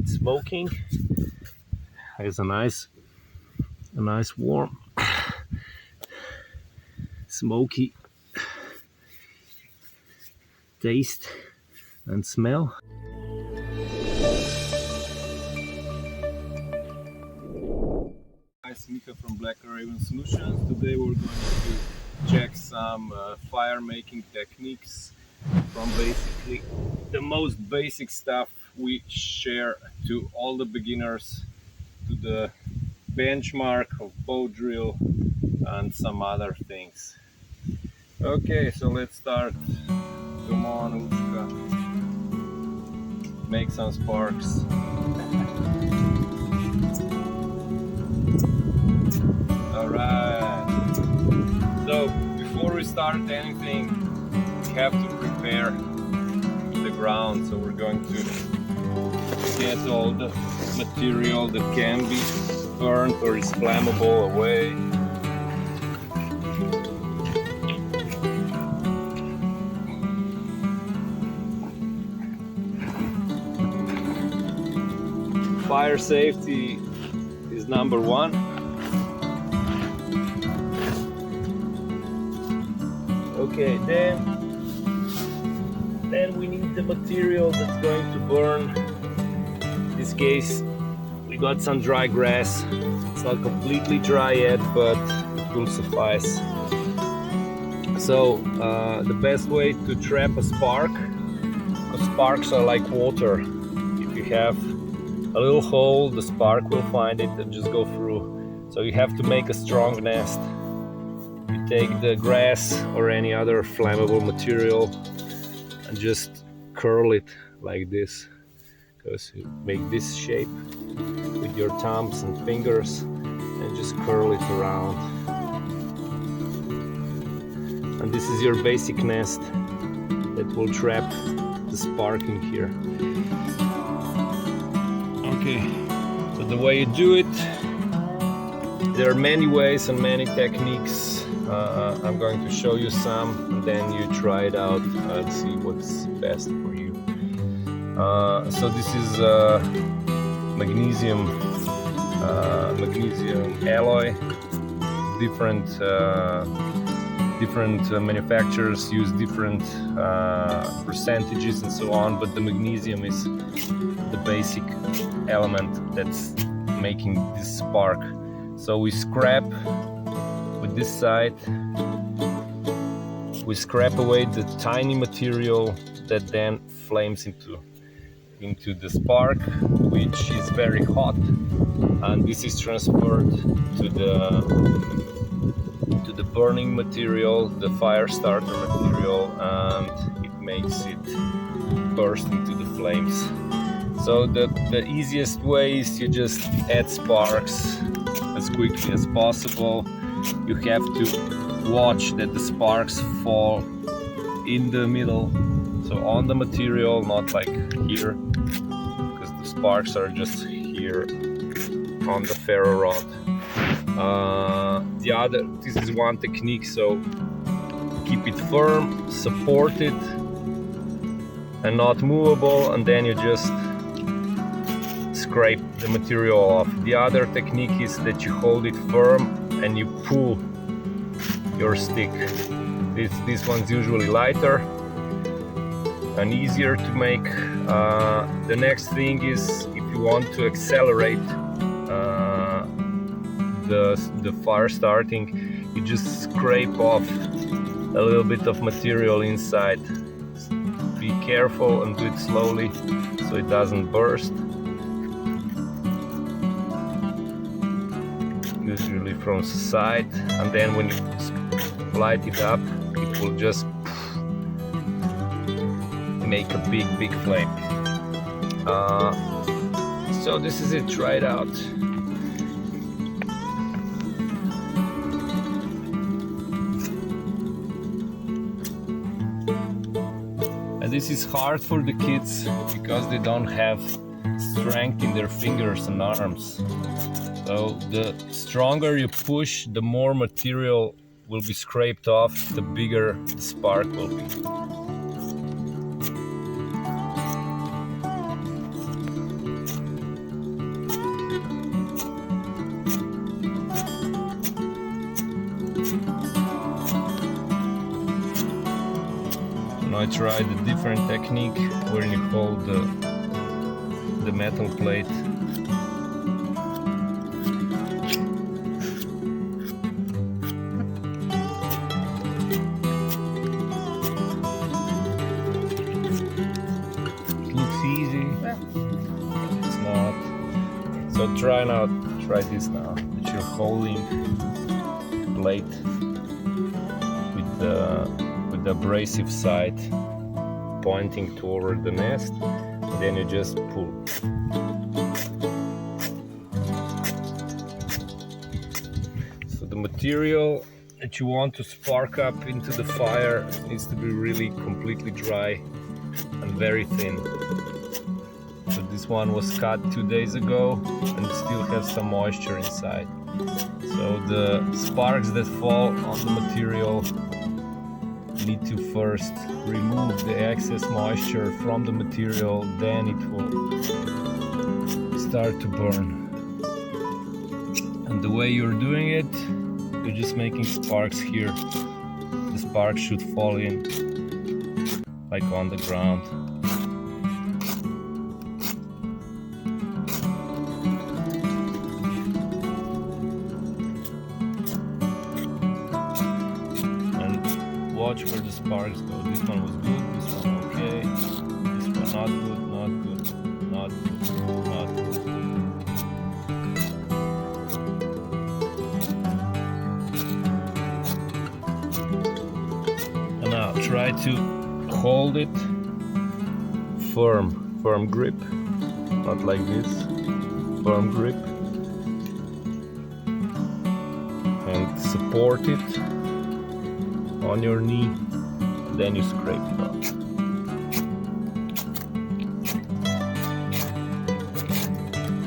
It's smoking. Has a nice warm, smoky taste and smell. Guys, Mika from Black Raven Solutions. Today we're going to check some fire making techniques from basically the most basic stuff we share to all the beginners, to the benchmark of bow drill and some other things. Okay, so let's start. Come on, Ushka. Make some sparks. Alright. So before we start anything, we have to prepare the ground. So we're going to get all the material that can be burnt or is flammable away. Fire safety is number one. Okay, then we need the material that's going to burn. In this case, we got some dry grass. It's not completely dry yet, but it will suffice. So the best way to trap a spark, because sparks are like water. If you have a little hole, the spark will find it and just go through. So you have to make a strong nest. You take the grass or any other flammable material and just curl it like this. Because you make this shape with your thumbs and fingers and just curl it around. And this is your basic nest that will trap the spark in here. Okay, so the way you do it, there are many ways and many techniques. I'm going to show you some, and then you try it out and see what's best for you. So this is magnesium alloy. Different manufacturers use different percentages and so on, but the magnesium is the basic element that's making this spark. So we scrap with this side, we scrap away the tiny material that then flames into the spark, which is very hot, and this is transferred to the burning material, the fire starter material, and it makes it burst into the flames. So the easiest way is you just add sparks as quickly as possible. You have to watch that the sparks fall in the middle, so on the material, not like here, because the sparks are just here on the ferro rod. This is one technique, so keep it firm, support it, and not movable, and then you just scrape the material off. The other technique is that you hold it firm and you pull your stick. This one's usually lighter and easier to make. The next thing is, if you want to accelerate the fire starting, you just scrape off a little bit of material inside. Be careful and do it slowly so it doesn't burst. Usually from the side, and then when you light it up, it will just make a big flame. So this is it, try it out. And this is hard for the kids because they don't have strength in their fingers and arms. So the stronger you push, the more material will be scraped off, the bigger the spark will be. I tried a different technique where you hold the metal plate. It looks easy, it's not. So try this now, that you're holding plate with the abrasive side pointing toward the nest, and then you just pull. So the material that you want to spark up into the fire needs to be really completely dry and very thin. So this one was cut 2 days ago and it still has some moisture inside. So the sparks that fall on the material need to first remove the excess moisture from the material, then it will start to burn. And the way you're doing it, you're just making sparks here. The sparks should fall in like on the ground. Watch where the sparks go. This one was good, this one okay, this one not good, not good, not good, not good. And now try to hold it firm grip, not like this, firm grip, and support it on your knee, then you scrape it off.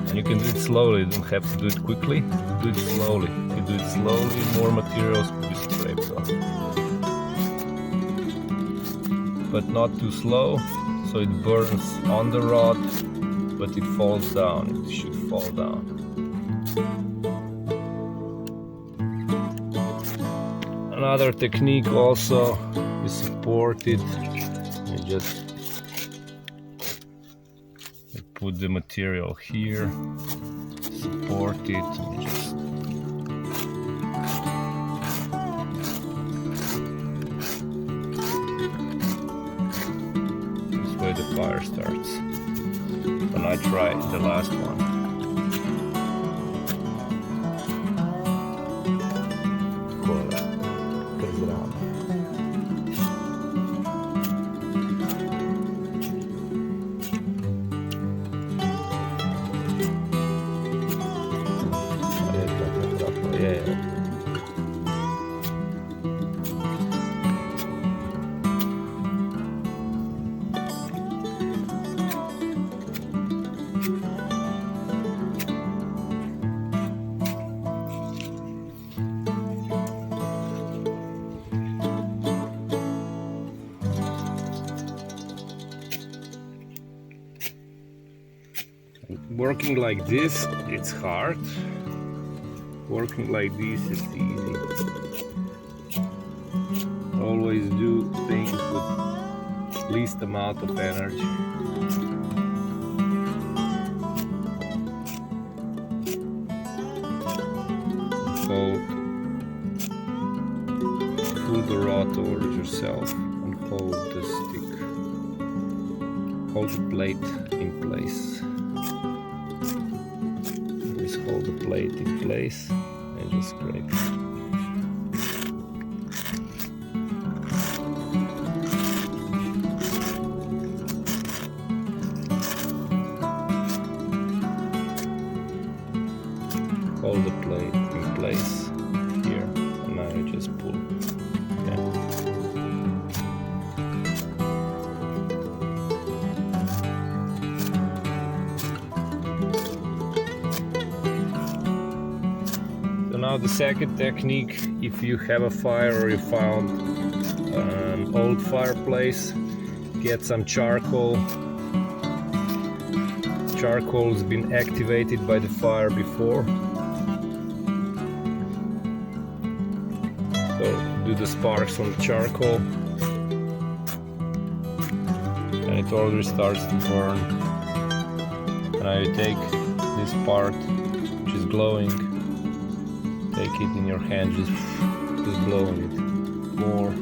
And you can do it slowly, you don't have to do it quickly, do it slowly. If you do it slowly, more materials will be scraped off. But not too slow, so it burns on the rod, but it falls down, it should fall down. Another technique also is support it and just put the material here, support it, and just this way the fire starts. And I try the last one. Working like this, it's hard. Working like this, it's easy. Always do things with least amount of energy. Pull the rod towards yourself and hold the stick. Hold the plate in place. Hold the plate in place and just scrape it. Hold the plate in place here, and now you just pull. Now the second technique, if you have a fire or you found an old fireplace, get some charcoal. Charcoal has been activated by the fire before. So do the sparks on the charcoal. it already starts to burn. Now you take this part which is glowing, take it in your hand, just blowing it more.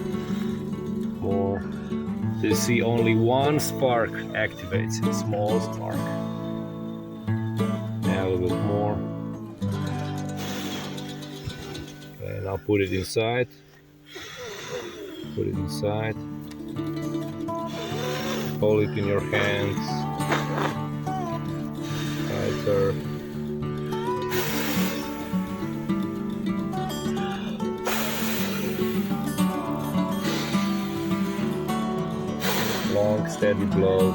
You see only one spark activates it, small spark. Yeah, a little bit more. Okay, now put it inside. Put it inside. Hold it in your hands. Tighter. Long, steady blows.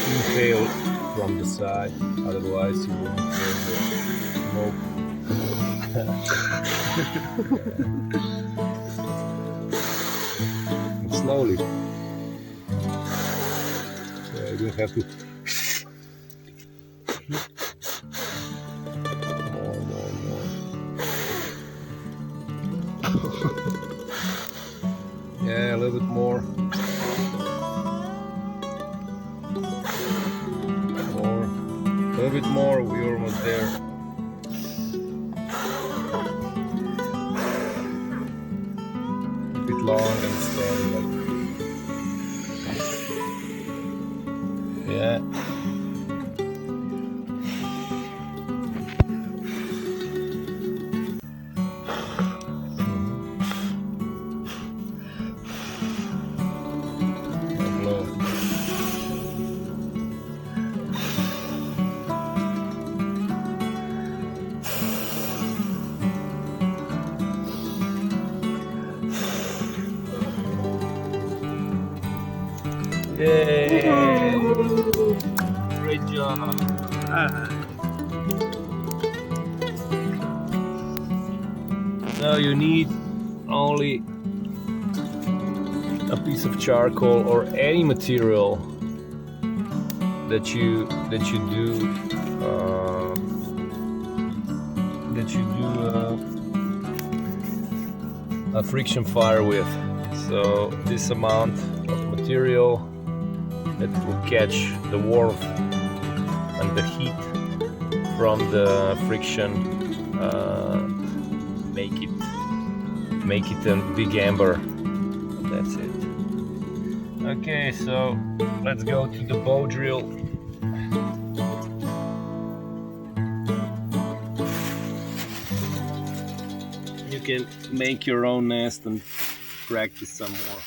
Inhale from the side, otherwise you won't feel the smoke. And slowly. Yeah, you don't have to. More. Yeah, a little bit more. A little bit more, we're almost there. A bit long and steady. Yeah. Yay! Great job! Now you need only a piece of charcoal or any material that you do a friction fire with. So this amount of material that will catch the warmth and the heat from the friction, make it a big ember. That's it. Okay, so let's go to the bow drill. You can make your own nest and practice some more.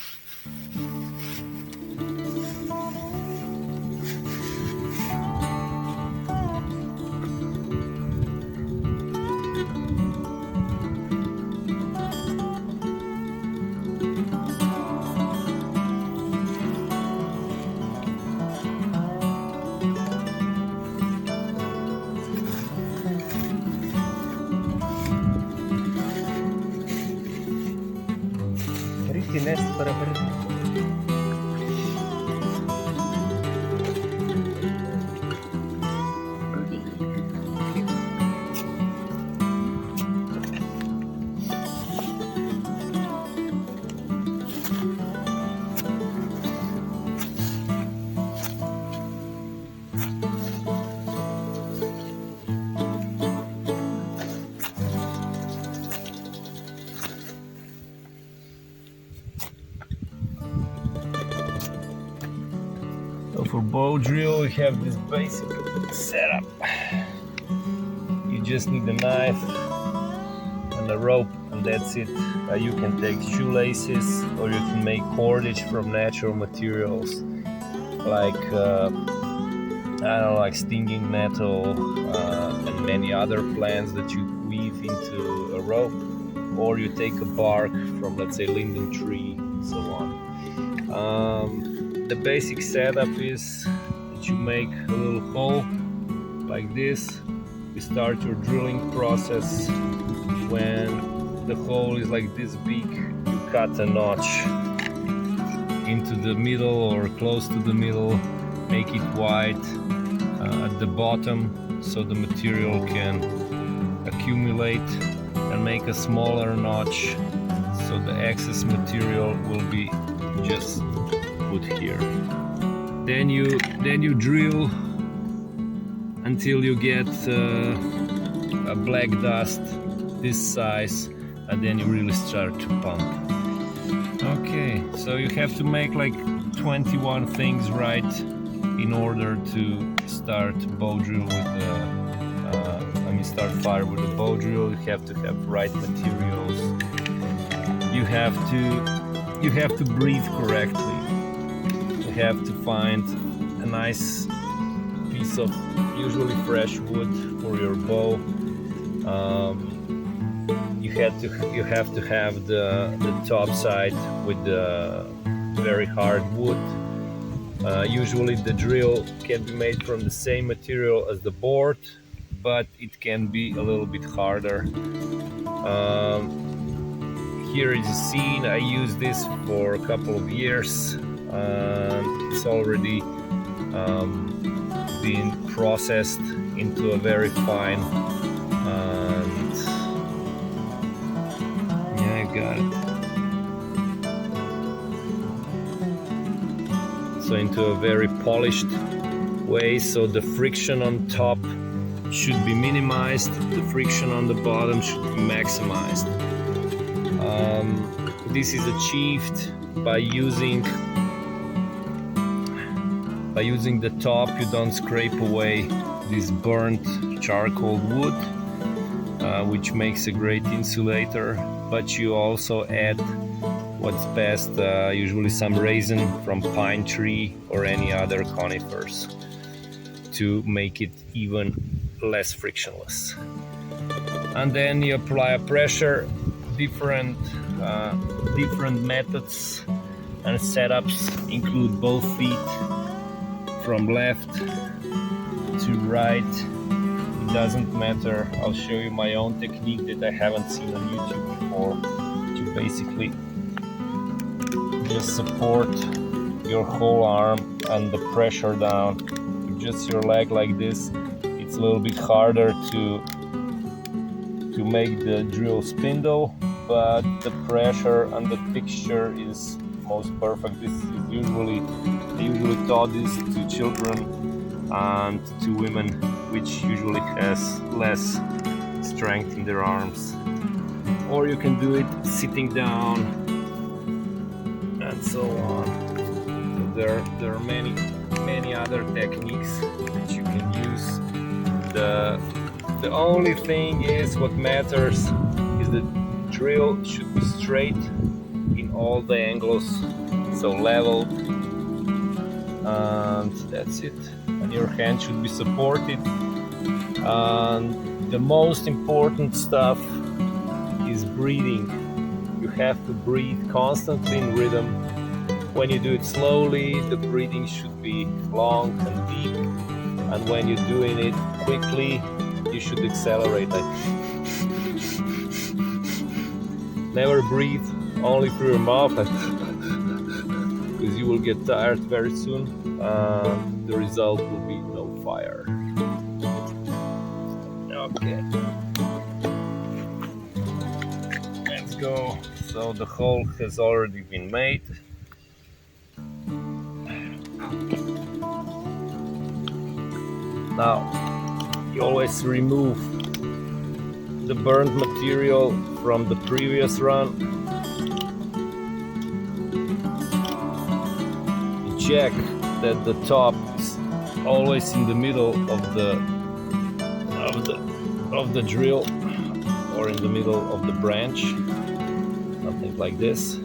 Nest barabar. So for bow drill we have this basic setup. You just need a knife and a rope and that's it. You can take shoelaces or you can make cordage from natural materials like I don't know, like stinging nettle and many other plants that you weave into a rope, or you take a bark from, let's say, linden tree and so on. The basic setup is that you make a little hole like this. You start your drilling process when the hole is like this big, you cut a notch into the middle or close to the middle, make it wide at the bottom so the material can accumulate, and make a smaller notch so the excess material will be just put here. Then you drill until you get a black dust this size, and then you really start to pump. Okay, so you have to make like 21 things right in order to start bow drill with start fire with a bow drill. You have to have right materials. You have to breathe correctly. You have to find a nice piece of usually fresh wood for your bow. You have to have the top side with the very hard wood. Usually the drill can be made from the same material as the board, but it can be a little bit harder. Here is a scene. I used this for a couple of years. It's already been processed into a very fine, and yeah, I got it. So into a very polished way, so the friction on top should be minimized, the friction on the bottom should be maximized. This is achieved by using the top. You don't scrape away this burnt charcoal wood, which makes a great insulator, but you also add what's best, usually some resin from pine tree or any other conifers, to make it even less frictionless. And then you apply a pressure. Different methods and setups include both feet from left to right. It doesn't matter. I'll show you my own technique that I haven't seen on YouTube before, to basically just support your whole arm and the pressure down. Just your leg like this. It's a little bit harder to make the drill spindle, but the pressure and the fixture is most perfect. This is I usually taught this to children and to women, which usually has less strength in their arms. Or you can do it sitting down and so on. So there are many other techniques that you can use. The only thing is, what matters is the drill should be straight in all the angles, so level, and that's it. And your hand should be supported. And the most important stuff is breathing. You have to breathe constantly in rhythm. When you do it slowly, the breathing should be long and deep, and when you're doing it quickly, you should accelerate. Like, never breathe only through your mouth, because you will get tired very soon. The result will be no fire. Okay, let's go. So the hole has already been made. Now, you always remove the burnt material from the previous run. You check that the top is always in the middle of the drill, or in the middle of the branch, something like this.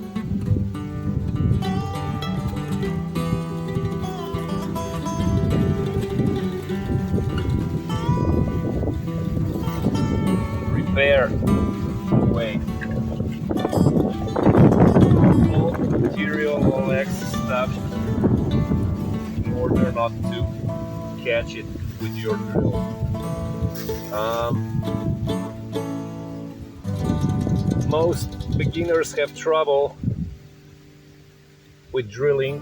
Prepare away all the material, all excess stuff, in order not to catch it with your drill. most beginners have trouble with drilling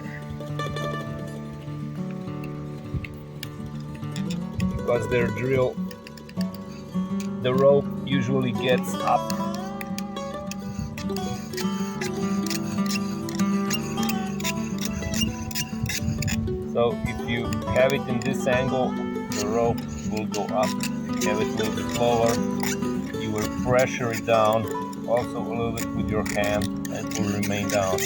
because their drill, the rope usually gets up. So if you have it in this angle, the rope will go up. If you have it a little bit lower, you will pressure it down, also a little bit with your hand, and it will remain down.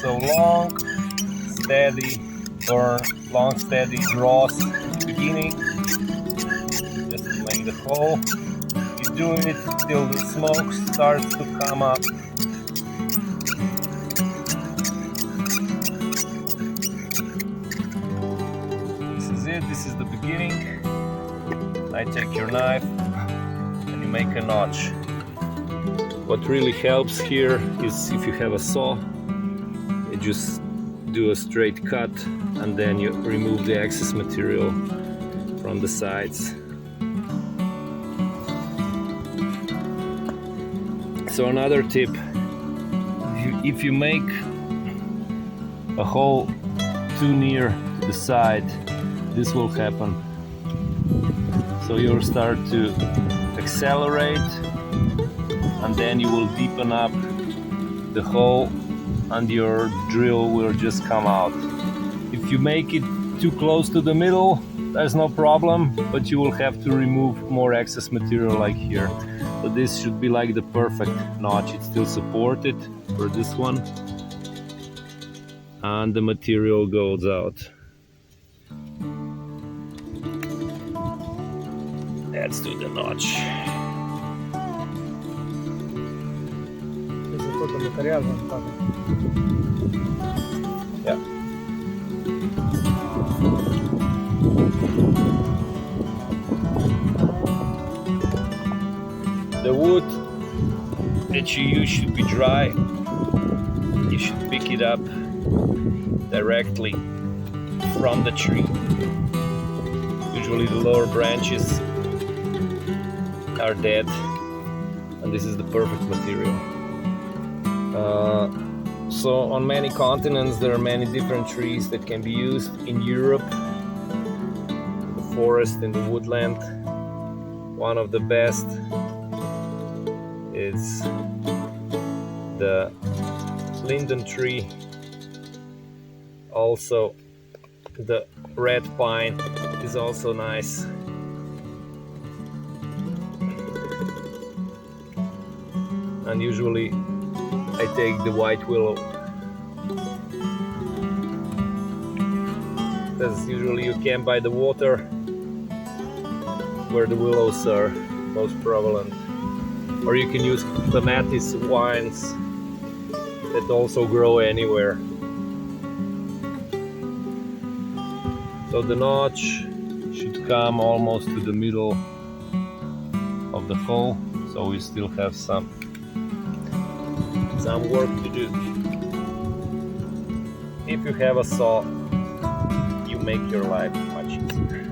So long, steady burn, long, steady draws at the beginning, just to make the hole. You do it till the smoke starts to come up. This is it, this is the beginning. I take your knife and you make a notch. What really helps here is if you have a saw, you just do a straight cut and then you remove the excess material from the sides. So another tip, if you make a hole too near the side, this will happen. So you'll start to accelerate and then you will deepen up the hole and your drill will just come out. If you make it too close to the middle, there's no problem, but you will have to remove more excess material like here. So this should be like the perfect notch. It's still supported for this one and the material goes out. Let's do the notch. Yeah. The wood that you use should be dry. You should pick it up directly from the tree. Usually the lower branches are dead, and this is the perfect material. So on many continents there are many different trees that can be used. In Europe, the forest and the woodland, one of the best is the linden tree. Also the red pine is also nice. And usually I take the white willow, because usually you can by the water where the willows are most prevalent, or you can use clematis vines that also grow anywhere. So the notch should come almost to the middle of the hole, so we still have some work to do. If you have a saw, you make your life much easier.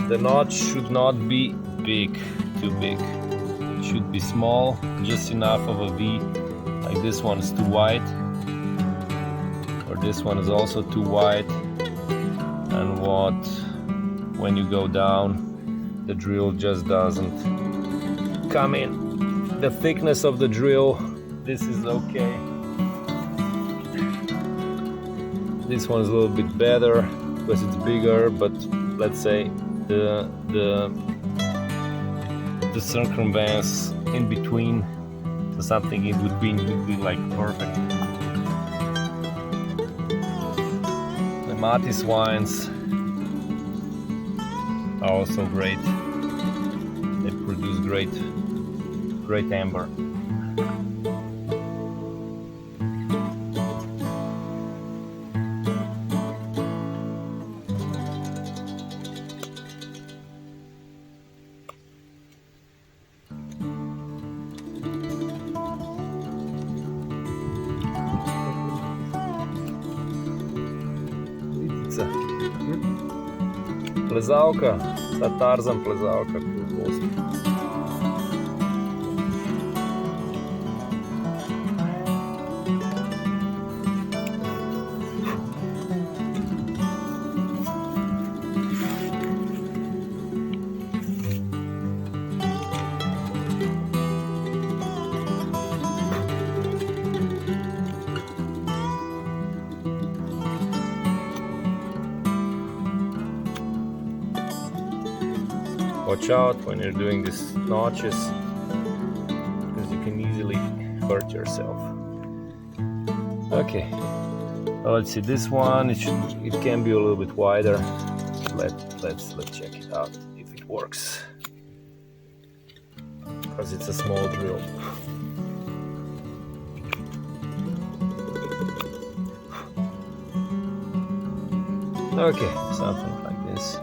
The notch should not be big, too big. It should be small, just enough of a V, like this one is too wide, or this one is also too wide, and when you go down, the drill just doesn't come in. The thickness of the drill, this is okay. This one's a little bit better because it's bigger, but let's say the circumference in between, so something in between would be like perfect. The Matis wines are also great. They produce great amber. Pizza. plezalka, ta Tarzan plezalka, ki jo vozi. Watch out when you're doing these notches, because you can easily hurt yourself. Okay, well, let's see this one. It can be a little bit wider. Let's check it out if it works, because it's a small drill. Okay, something like this.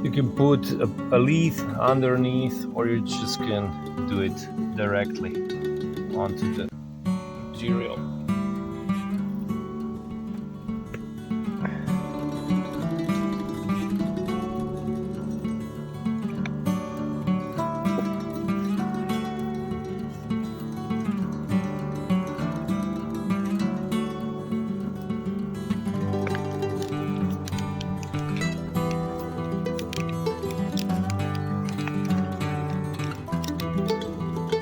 You can put a lead underneath, or you just can do it directly onto the material.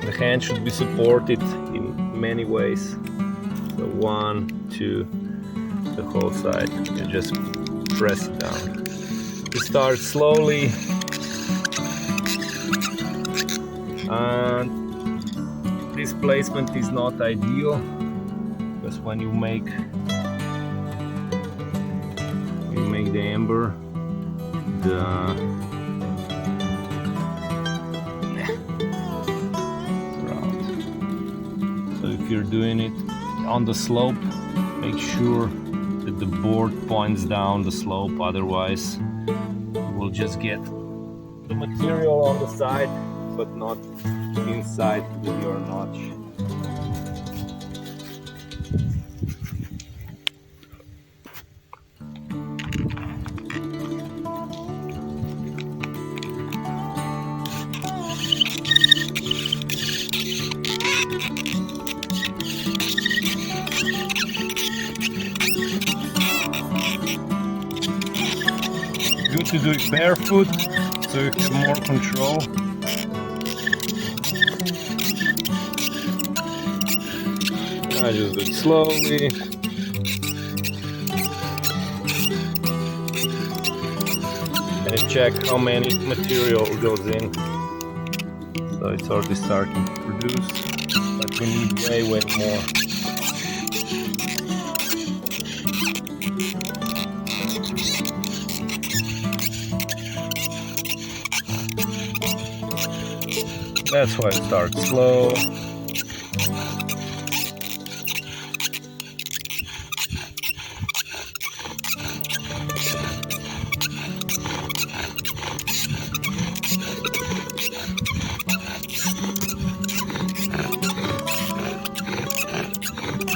The hand should be supported in many ways. So 1, 2, the whole side. You just press it down. You start slowly, and this placement is not ideal, because when you make the ember, if you're doing it on the slope, make sure that the board points down the slope, otherwise you will just get the material on the side but not inside with your notch. Good to do it barefoot, so you have more control. I just do it slowly. And check how many material goes in. So it's already starting to produce, but we need way more. That's why it starts slow.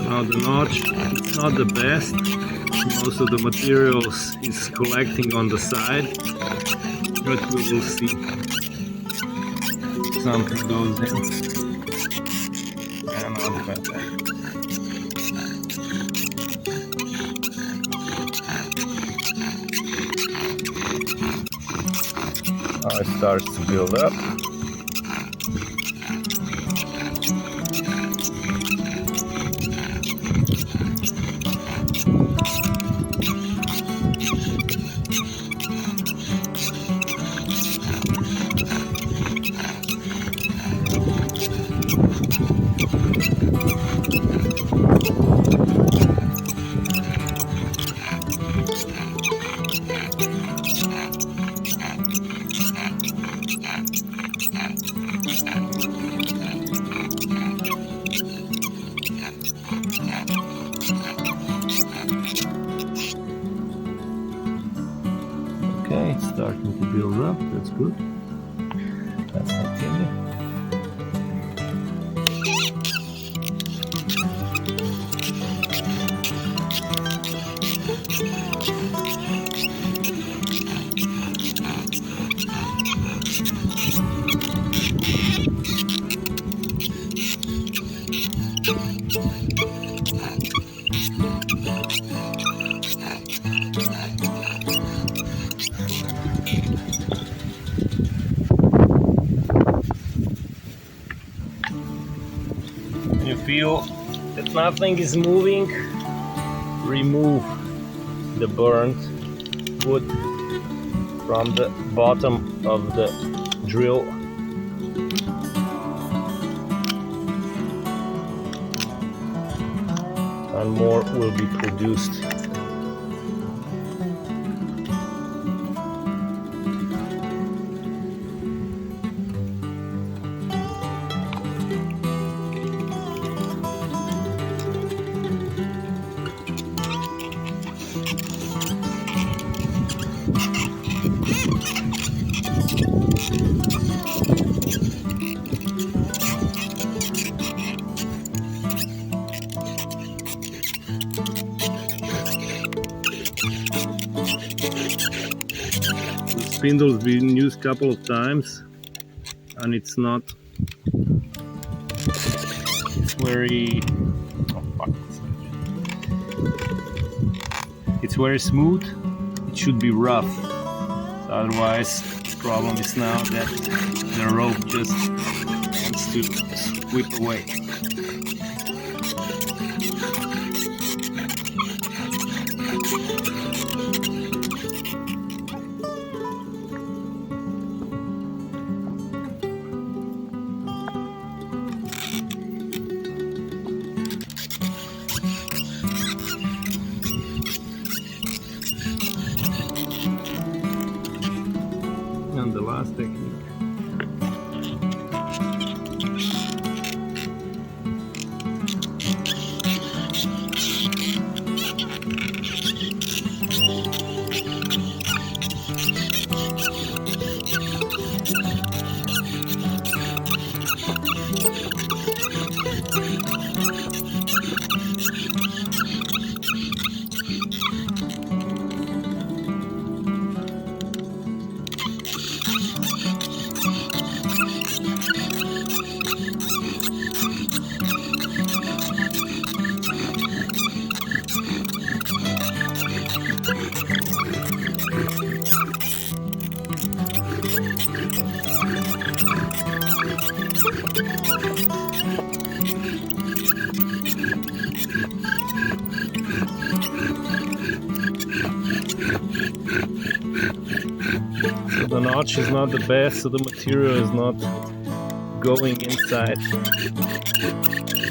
Now the notch, it's not the best. Most of the materials is collecting on the side, but we will see. Something goes in, and not better. Now it starts to build up. good. Let's continue. You feel that nothing is moving, remove the burnt wood from the bottom of the drill. And more will be produced. Spindle's been used a couple of times and it's not, it's very, it's very smooth. It should be rough, so otherwise the problem is now that the rope just wants to whip away. And the last technique. The notch is not the best, so the material is not going inside.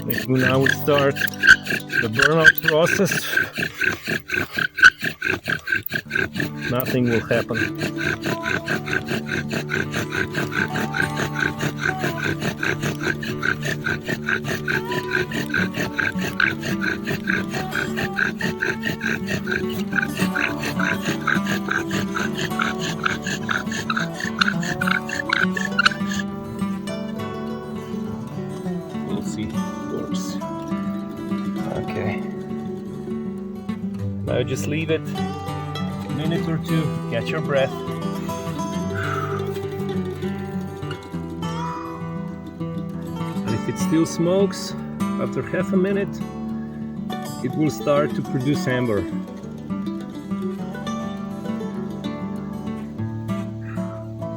If we now start the burnout process, nothing will happen. We'll see if it works. Okay. Now just leave it a minute or two, catch your breath. And if it still smokes, after half a minute, it will start to produce amber.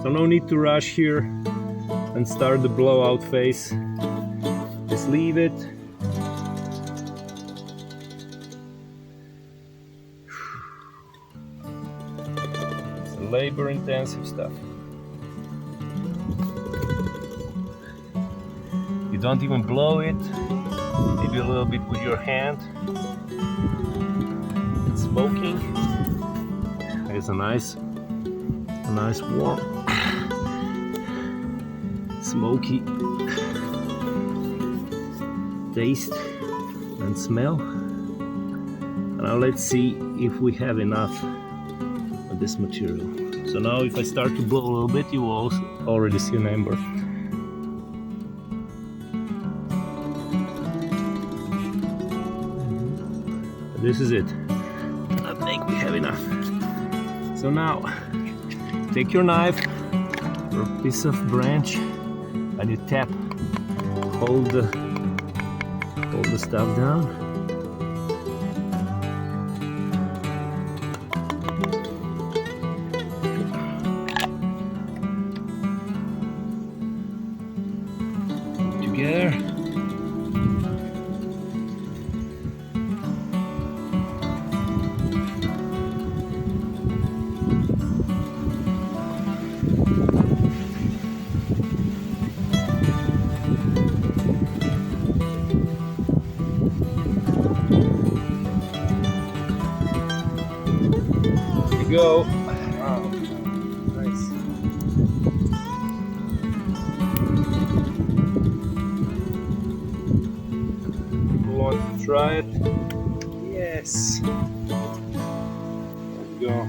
So no need to rush here and start the blowout phase. Just leave it. It's a labor-intensive stuff. You don't even blow it, maybe a little bit with your hand. It's smoking. There's a nice warm, smoky taste and smell. Now let's see if we have enough of this material. So now if I start to blow a little bit, you will also already see an ember. This is it. I think we have enough. So now, take your knife or a piece of branch and you tap, hold the stuff down. Together. Go. Wow, nice. People want to try it? Yes. Let's go.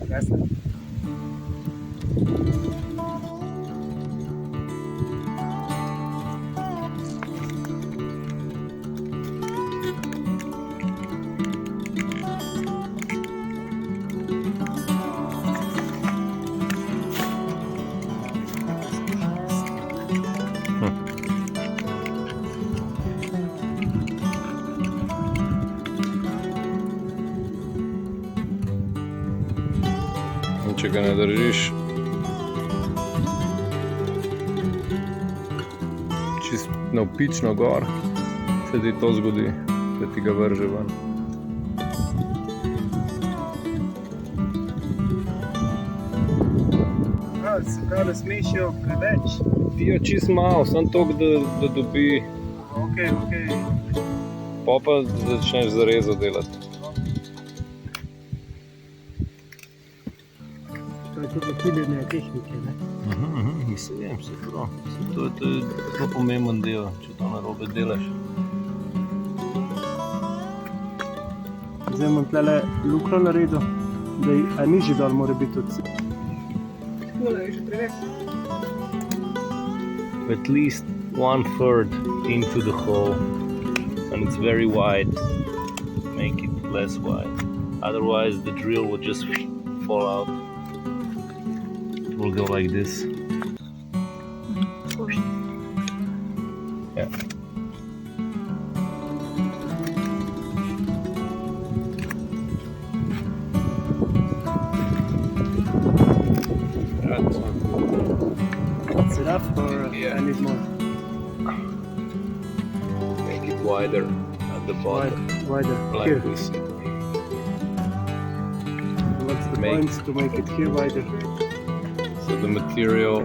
That's it. Če ga ne držiš čist navpično gor, se ti to zgodi, da ti ga vrže ven. Se kao da smešal preveč? Ja, čist malo, samo toliko, da dobi. Ok. Pa začneš zarezo delati. To je tudi kiljenje tehnike, ne? Mislim, se prav. To je zelo pomemben del, če to narobe delaš. Zdaj imam tukaj luknjo naredil, da je nižji dol mora biti od cilja. Tole je že preveč. At least 1/3 into the hole, and it's very wide. Make it less wide. Otherwise the drill will just fall out. It will go like this. Yeah. That's enough or I need more? Make it wider at the bottom. Wider. Like Here. this. What's the point to make it here wider? So the material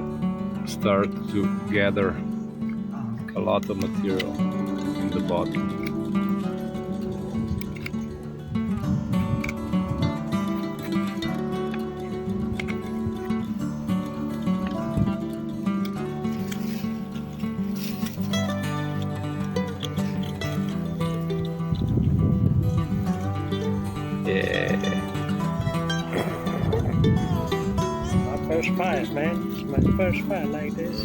start to gather a lot of material in the bottom. Yeah. It's my first fire, man. It's my first fire like this.